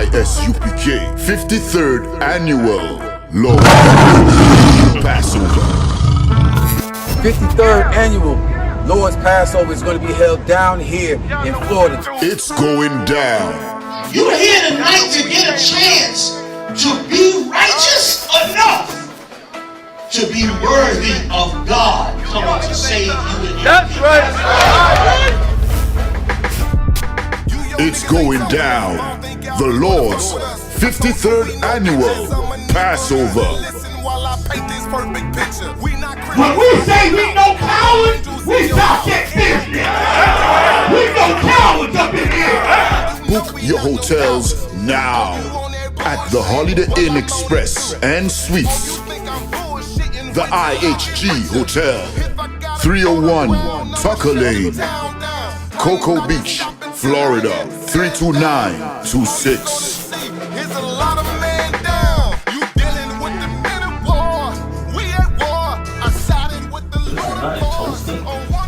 I.S.U.P.K. 53rd Annual Lord Passover. 53rd Annual Lord's Passover is going to be held down here in Florida. It's going down. You're here tonight to get a chance to be righteous enough to be worthy of God coming to save you. That's right. It's going down. The Lord's 53rd Annual Passover. When we say we no cowards, we talk that business. We no cowards up in here. Book your hotels now at the Holiday Inn Express and Suites, the IHG Hotel, 301 Tucker Lane, Cocoa Beach, Florida, 32926.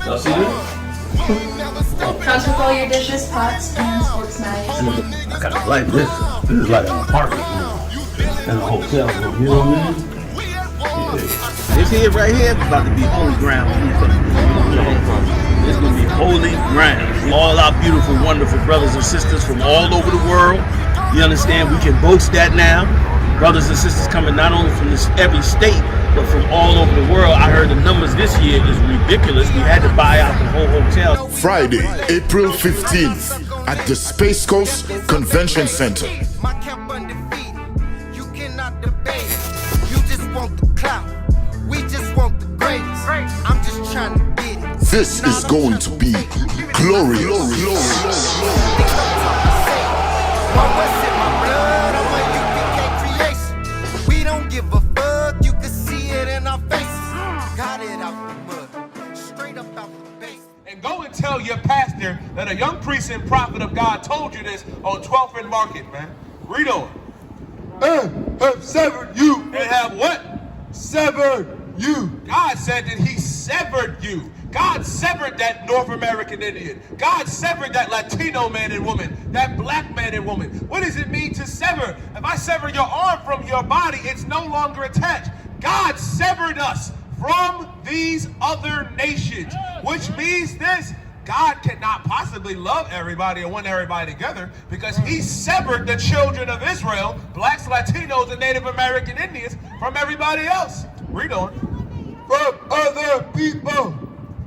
Y'all see this? Comes with all your dishes, pots, and sports knives. I kinda like this. This is like an apartment room and a hotel room, you know what I mean? Yeah. This here right here is about to be holy ground. It's gonna be holy ground. All our beautiful, wonderful brothers and sisters from all over the world. You understand? We can boast that now. Brothers and sisters coming not only from every state, but from all over the world. I heard the numbers this year is ridiculous. We had to buy out the whole hotel. Friday, April 15th at the Space Coast Convention Center. You cannot debate. You just want the clout. We just want the greatest. I'm just trying to get it. This is going to be glorious. We don't give a fuck. You can see it in our faces. Got it out the mud. Straight up out the base. And go and tell your pastor that a young priest and prophet of God told you this on 12th and Market, man. Read on. Have severed you. And have what? Severed you. God said that he severed you. God severed that North American Indian. God severed that Latino man and woman, that black man and woman. What does it mean to sever? If I sever your arm from your body, it's no longer attached. God severed us from these other nations, which means this: God cannot possibly love everybody and want everybody together because he severed the children of Israel, blacks, Latinos, and Native American Indians from everybody else. Read on. From other people.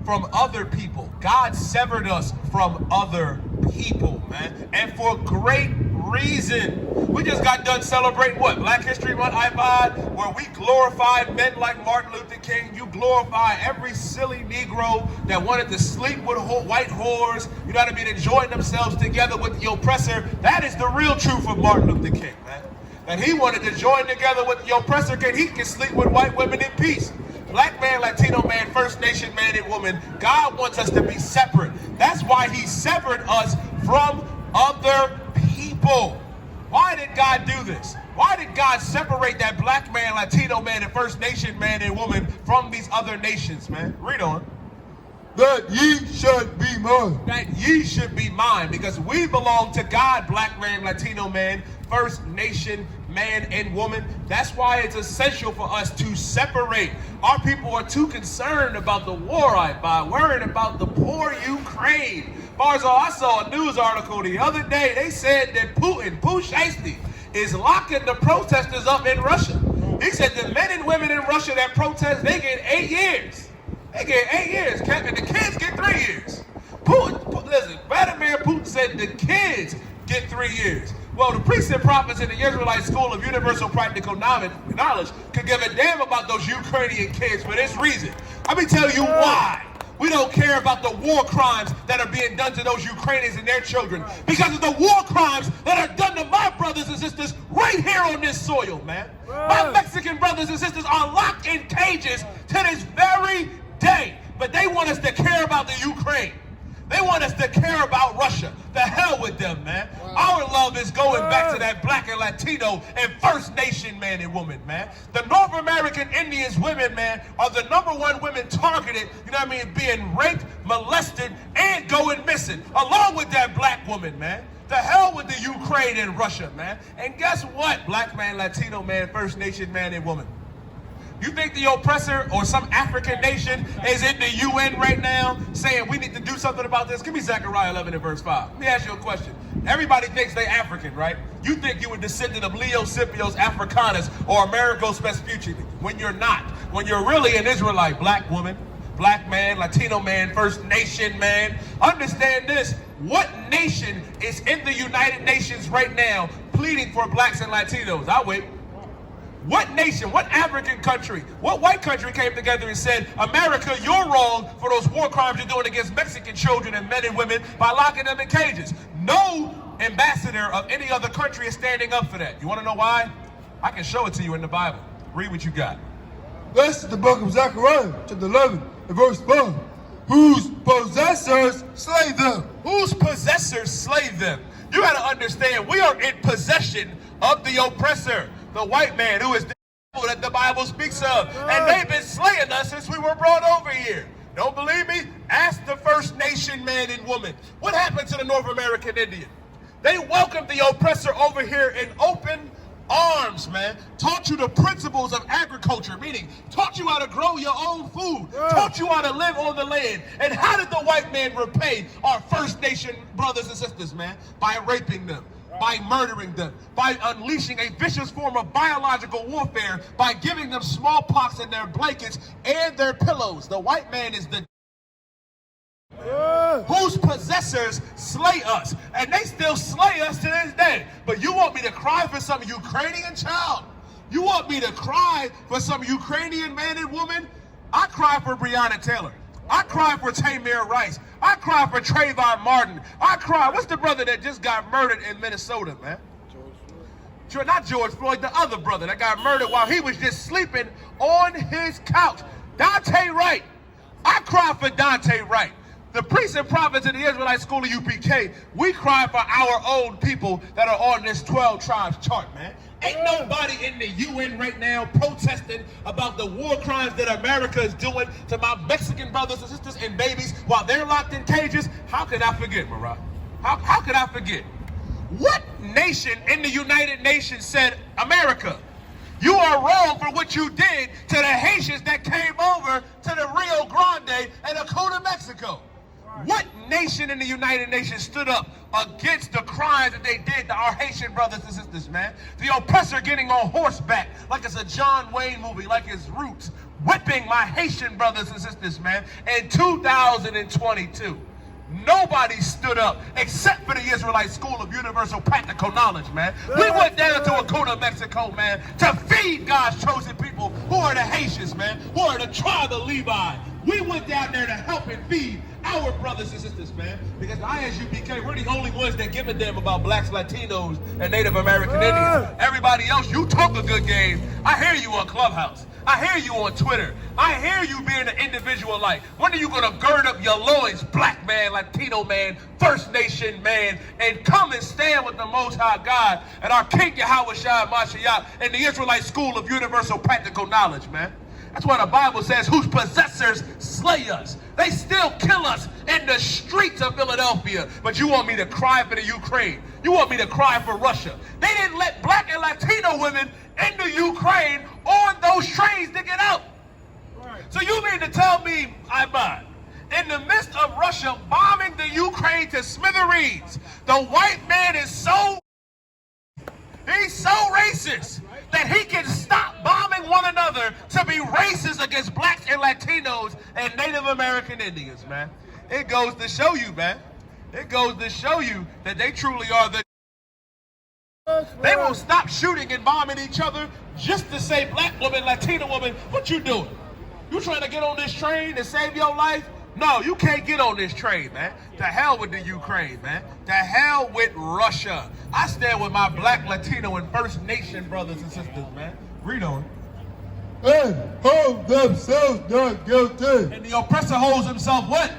From other people. God severed us from other people, man. And for great reason. We just got done celebrating what? Black History Month, IPOD, where we glorified men like Martin Luther King. You glorify every silly Negro that wanted to sleep with white whores, you know what I mean, enjoying themselves together with the oppressor. That is the real truth of Martin Luther King, man. That he wanted to join together with the oppressor, he can sleep with white women in peace. Black man, Latino man, First Nation man and woman, God wants us to be separate. That's why he severed us from other people. Why did God do this? Why did God separate that black man, Latino man, and First Nation man and woman from these other nations, man? Read on. That ye should be mine. That ye should be mine, because we belong to God, black man, Latino man, First Nation man and woman. That's why it's essential for us to separate. Our people are too concerned about the war, worried about the poor Ukraine. Barzo, I saw a news article the other day. They said that Putin is locking the protesters up in Russia. He said the men and women in Russia that protest, they get 8 years. They get 8 years, and the kids get 3 years. Listen, Vladimir Putin said the kids get 3 years. Well, the priests and prophets in the Israelite School of Universal Practical Knowledge could give a damn about those Ukrainian kids for this reason. Let me tell you why. We don't care about the war crimes that are being done to those Ukrainians and their children, because of the war crimes that are done to my brothers and sisters right here on this soil, man. My Mexican brothers and sisters are locked in cages to this very day, but they want us to care about the Ukraine. They want us to care about Russia. The hell with them, man. Our love is going back to that black and Latino and First Nation man and woman, man. The North American Indians women, man, are the #1 women targeted, you know what I mean, being raped, molested, and going missing, along with that black woman, man. The hell with the Ukraine and Russia, man. And guess what, black man, Latino man, First Nation man and woman? You think the oppressor or some African nation is in the UN right now saying we need to do something about this? Give me Zechariah 11 and verse 5. Let me ask you a question. Everybody thinks they African, right? You think you were descendant of Leo Scipios Africanus or Amerigo Vespucci when you're not. When you're really an Israelite, black woman, black man, Latino man, First Nation man. Understand this. What nation is in the United Nations right now pleading for blacks and Latinos? I'll wait. What nation, what African country, what white country came together and said, America, you're wrong for those war crimes you're doing against Mexican children and men and women by locking them in cages? No ambassador of any other country is standing up for that. You want to know why? I can show it to you in the Bible. Read what you got. This is the book of Zechariah, chapter 11, and verse 5. Whose possessors slay them. Whose possessors slay them. You got to understand, we are in possession of the oppressor, the white man, who is the devil that the Bible speaks of. And they've been slaying us since we were brought over here. Don't believe me? Ask the First Nation man and woman. What happened to the North American Indian? They welcomed the oppressor over here in open arms, man. Taught you the principles of agriculture, meaning taught you how to grow your own food, taught you how to live on the land. And how did the white man repay our First Nation brothers and sisters, man? By raping them, by murdering them, by unleashing a vicious form of biological warfare, by giving them smallpox in their blankets and their pillows. The white man is the whose possessors slay us, and they still slay us to this day. But you want me to cry for some Ukrainian child? You want me to cry for some Ukrainian man and woman? I cry for Breonna Taylor. I cry for Tamir Rice. I cry for Trayvon Martin. I cry. What's the brother that just got murdered in Minnesota, man? Not George Floyd, the other brother that got murdered while he was just sleeping on his couch. Dante Wright. I cry for Dante Wright. The priests and prophets in the Israelite school of UPK, we cry for our own people that are on this 12 tribes chart, man. Ain't nobody in the UN right now protesting about the war crimes that America is doing to my Mexican brothers and sisters and babies while they're locked in cages. How could I forget, Mariah? How could I forget? What nation in the United Nations said, America, you are wrong for what you did to the Haitians that came over to the Rio Grande and Dakota, Mexico? What nation in the United Nations stood up against the crimes that they did to our Haitian brothers and sisters, man? The oppressor getting on horseback like it's a John Wayne movie, like it's Roots, whipping my Haitian brothers and sisters, man, in 2022. Nobody stood up except for the Israelite School of Universal Practical Knowledge, man. We went down to Dakota, Mexico, man, to feed God's chosen people who are the Haitians, man, who are the tribe of Levi. We went down there to help and feed our brothers and sisters, man, because the I.S.U.P.K, we're the only ones that give a damn about blacks, Latinos, and Native American Indians. Everybody else, you talk a good game. I hear you on Clubhouse. I hear you on Twitter. I hear you being an individual like. When are you going to gird up your loins, black man, Latino man, First Nation man, and come and stand with the Most High God and our King Yahweh Shai Mashiach and the Israelite School of Universal Practical Knowledge, man? That's why the Bible says, whose possessors slay us. They still kill us in the streets of Philadelphia. But you want me to cry for the Ukraine. You want me to cry for Russia. They didn't let black and Latino women into Ukraine on those trains to get out. So you mean to tell me, Iman, in the midst of Russia bombing the Ukraine to smithereens, the white man is so racist that he can stop bombing one another to be racist against blacks and Latinos and Native American Indians, man. It goes to show you, man. It goes to show you that they truly are the... They won't stop shooting and bombing each other just to say, black woman, Latina woman, what you doing? You trying to get on this train and save your life? No, you can't get on this train, man. To hell with the Ukraine, man. To hell with Russia. I stand with my black, Latino, and First Nation brothers and sisters, man. Read on. And hold themselves not guilty. And the oppressor holds himself what?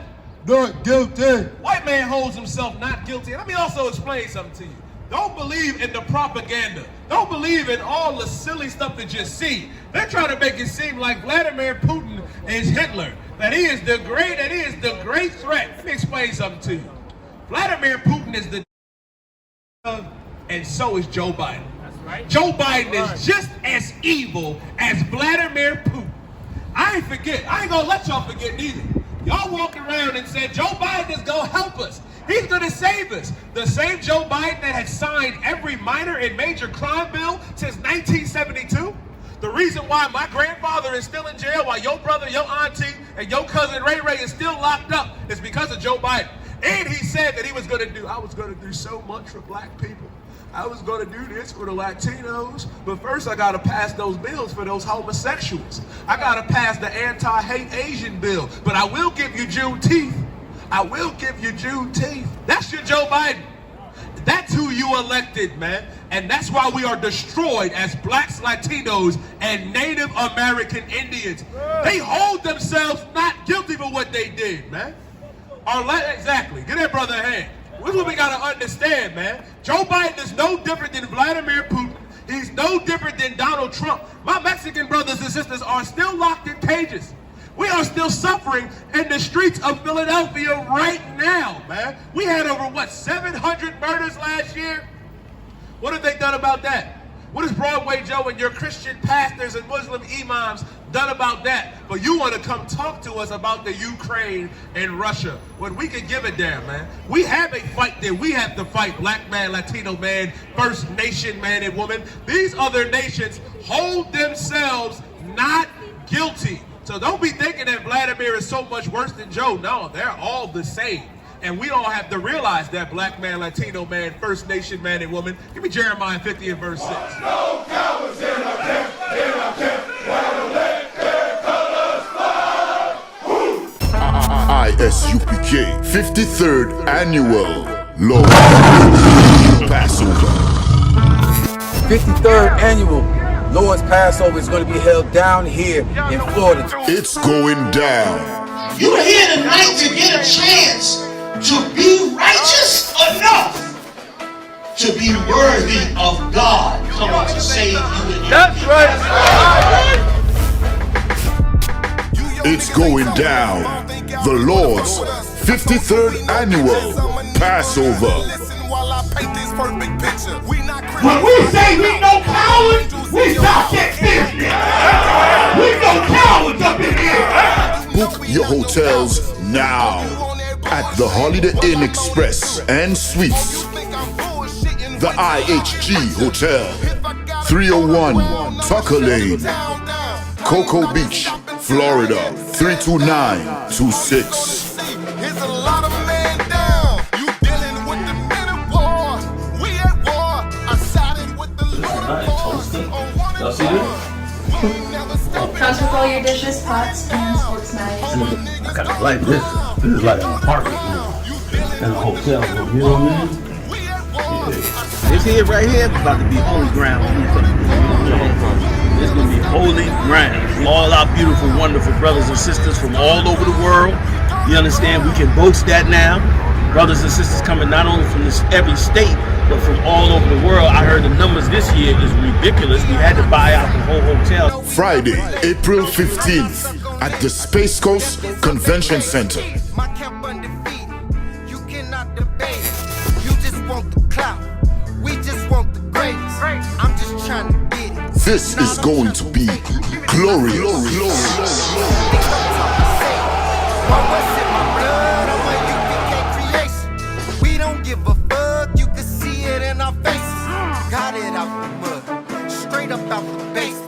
Not guilty. White man holds himself not guilty. Let me also explain something to you. Don't believe in the propaganda. Don't believe in all the silly stuff that you see. They're trying to make it seem like Vladimir Putin is Hitler. That he is the great threat. Let me explain something to you. Vladimir Putin is the and so is Joe Biden. That's right. Joe Biden is just as evil as Vladimir Putin. I ain't gonna let y'all forget neither. Y'all walked around and said Joe Biden is gonna help us. He's gonna save us. The same Joe Biden that has signed every minor and major crime bill since 1972. The reason why my grandfather is still in jail, while your brother, your auntie, and your cousin Ray Ray is still locked up, is because of Joe Biden. And he said that I was gonna do so much for black people. I was gonna do this for the Latinos, but first I gotta pass those bills for those homosexuals. I gotta pass the anti-hate Asian bill, but I will give you Juneteenth. I will give you Juneteenth. That's your Joe Biden. That's who you elected, man. And that's why we are destroyed as blacks, Latinos, and Native American Indians. They hold themselves not guilty for what they did, man. Exactly. Give that brother a hand. This is what we gotta understand, man. Joe Biden is no different than Vladimir Putin. He's no different than Donald Trump. My Mexican brothers and sisters are still locked in cages. We are still suffering in the streets of Philadelphia right now, man. We had over, 700 murders last year? What have they done about that? What has Broadway Joe and your Christian pastors and Muslim imams done about that? But you want to come talk to us about the Ukraine and Russia when we can give a damn, man. We have a fight that we have to fight, black man, Latino man, First Nation man and woman. These other nations hold themselves not guilty. So don't be thinking that Vladimir is so much worse than Joe. No, they're all the same. And we all have to realize that black man, Latino man, First Nation man and woman. Give me Jeremiah 50 and verse 6. No cowards in our camp, while the let their colors fly. I.S.U.P.K. 53rd Annual Lord Passover. 53rd Annual Lord's Passover is going to be held down here in Florida. It's going down. You're here tonight to get a chance to be righteous enough to be worthy of God coming to save you and your That's right. It's going down. The Lord's 53rd Annual Passover. When we say we no cowards, we talk that business. We no cowards up in here. Book your hotels now at the Holiday Inn Express and Suites, the IHG Hotel, 301 Tucker Lane, Cocoa Beach, Florida, 32926. Here's a lot of men down. You dealing with the men of war. We at war. I sided with the Lord. Y'all see this? Comes with all your dishes, pots, pans, forks, knives. I kind of like this. This is like an apartment and a hotel room. You know what I mean? Yeah. This here right here is about to be holy ground. It's gonna be holy ground. All our beautiful, wonderful brothers and sisters from all over the world. You understand? We can boast that now. Brothers and sisters coming not only from every state, but from all over the world. I heard the numbers this year is ridiculous. We had to buy out the whole hotel. Friday, April 15th at the Space Coast Convention Center. My camp undefeated. You cannot debate. You just want the clout. We just want the greatest. I'm just trying to get it. This is going to be glorious. Why was it my blood? I'm a U.P.K. creation. We don't give a fuck. You can see it in our faces. Got it out the mud. Straight up out the base.